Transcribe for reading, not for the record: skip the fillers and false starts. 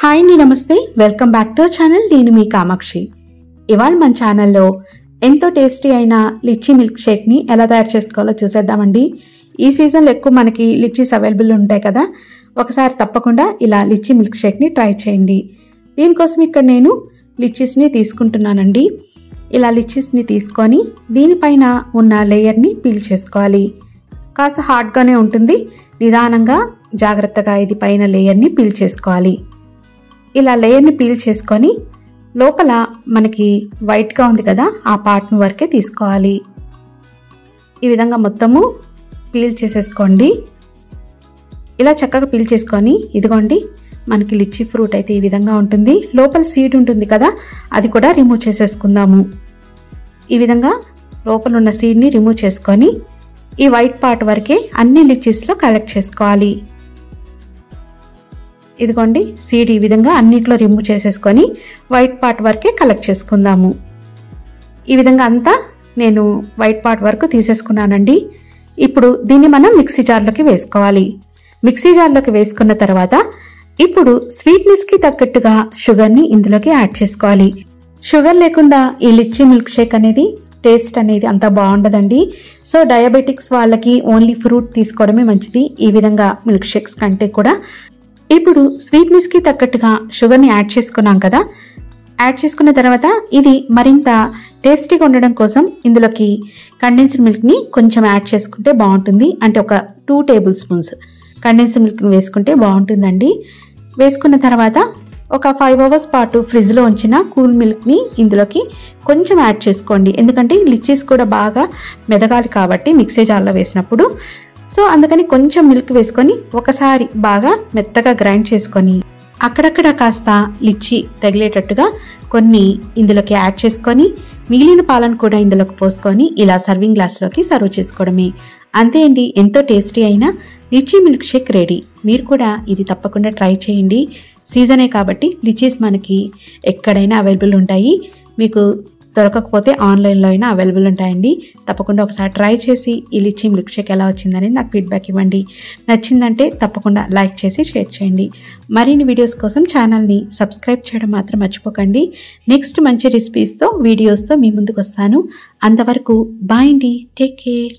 Hi అండి, నమస్తే. Welcome back to our channel. నేను మీ కామాక్షి. ఇవాళ మన ఛానల్లో ఎంతో టేస్టీ అయిన లిచ్చీ మిల్క్ షేక్ని ఎలా తయారు చేసుకోవాలో చూసేద్దామండి. ఈ సీజన్లో ఎక్కువ మనకి లిచ్చీస్ అవైలబుల్ ఉంటాయి కదా, ఒకసారి తప్పకుండా ఇలా లిచ్చీ మిల్క్ షేక్ని ట్రై చేయండి. దీనికోసం ఇక్కడ నేను లిచ్చీస్ని తీసుకుంటున్నానండి. ఇలా లిచ్చీస్ని తీసుకొని దీనిపైన ఉన్న లేయర్ని పీల్ చేసుకోవాలి. కాస్త హార్డ్గానే ఉంటుంది, నిదానంగా జాగ్రత్తగా ఇది పైన లేయర్ని పీల్ చేసుకోవాలి. ఇలా లేయర్ని పీల్ చేసుకొని లోపల మనకి వైట్గా ఉంది కదా, ఆ పార్ట్ను వరకే తీసుకోవాలి. ఈ విధంగా మొత్తము పీల్ చేసేసుకోండి. ఇలా చక్కగా పీల్ చేసుకొని ఇదిగోండి, మనకి లిచ్చీ ఫ్రూట్ అయితే ఈ విధంగా ఉంటుంది. లోపల సీడ్ ఉంటుంది కదా, అది కూడా రిమూవ్ చేసేసుకుందాము. ఈ విధంగా లోపల ఉన్న సీడ్ని రిమూవ్ చేసుకొని ఈ వైట్ పార్ట్ వరకే అన్ని లిచ్చీస్లో కలెక్ట్ చేసుకోవాలి. ఇదిగోండి, సీడ్ ఈ విధంగా అన్నిట్లో రిమూవ్ చేసేసుకొని వైట్ పార్ట్ వరకే కలెక్ట్ చేసుకుందాము. ఈ విధంగా అంతా నేను వైట్ పార్ట్ వరకు తీసేసుకున్నానండి. ఇప్పుడు దీన్ని మనం మిక్సీ జార్లోకి వేసుకోవాలి. మిక్సీ జార్లోకి వేసుకున్న తర్వాత ఇప్పుడు స్వీట్నెస్కి తగ్గట్టుగా షుగర్ని ఇందులోకి యాడ్ చేసుకోవాలి. షుగర్ లేకుండా ఈ లిచ్చీ మిల్క్ షేక్ అనేది టేస్ట్ అనేది అంత బాగుండదండి. సో డయాబెటిక్స్ వాళ్ళకి ఓన్లీ ఫ్రూట్ తీసుకోవడమే మంచిది ఈ విధంగా మిల్క్ షేక్స్ కంటే కూడా. ఇప్పుడు స్వీట్నెస్కి తగ్గట్టుగా షుగర్ని యాడ్ చేసుకున్నాం కదా, యాడ్ చేసుకున్న తర్వాత ఇది మరింత టేస్టీగా ఉండడం కోసం ఇందులోకి కండెన్స్డ్ మిల్క్ని కొంచెం యాడ్ చేసుకుంటే బాగుంటుంది. అంటే ఒక 2 టేబుల్ స్పూన్స్ కండెన్స్డ్ మిల్క్ని వేసుకుంటే బాగుంటుందండి. వేసుకున్న తర్వాత ఒక 5 అవర్స్ పాటు ఫ్రిడ్జ్లో ఉంచిన కూల్ మిల్క్ని ఇందులోకి కొంచెం యాడ్ చేసుకోండి. ఎందుకంటే లిచ్చీస్ కూడా బాగా మెదగాలి కాబట్టి మిక్సీ జార్లో వేసినప్పుడు. సో అందుకని కొంచెం మిల్క్ వేసుకొని ఒకసారి బాగా మెత్తగా గ్రైండ్ చేసుకొని అక్కడక్కడ కాస్త లిచ్చీ తగిలేటట్టుగా కొన్ని ఇందులోకి యాడ్ చేసుకొని మిగిలిన పాలను కూడా ఇందులోకి పోసుకొని ఇలా సర్వింగ్ గ్లాస్లోకి సర్వ్ చేసుకోవడమే. అంతే అండి, ఎంతో టేస్టీ అయిన లిచ్చీ మిల్క్ షేక్ రెడీ. మీరు కూడా ఇది తప్పకుండా ట్రై చేయండి. సీజనే కాబట్టి లిచ్చీస్ మనకి ఎక్కడైనా అవైలబుల్ ఉంటాయి. మీకు దొరకకపోతే ఆన్లైన్లో అయినా అవైలబుల్ ఉంటాయండి. తప్పకుండా ఒకసారి ట్రై చేసి ఈ లిచ్చీ మిల్క్ షేక్ ఎలా వచ్చిందని నాకు ఫీడ్బ్యాక్ ఇవ్వండి. నచ్చిందంటే తప్పకుండా లైక్ చేసి షేర్ చేయండి. మరిన్ని వీడియోస్ కోసం ఛానల్ని సబ్స్క్రైబ్ చేయడం మాత్రం మర్చిపోకండి. నెక్స్ట్ మంచి రెసిపీస్తో వీడియోస్తో మీ ముందుకు వస్తాను. అంతవరకు బాయ్ అండి, టేక్ కేర్.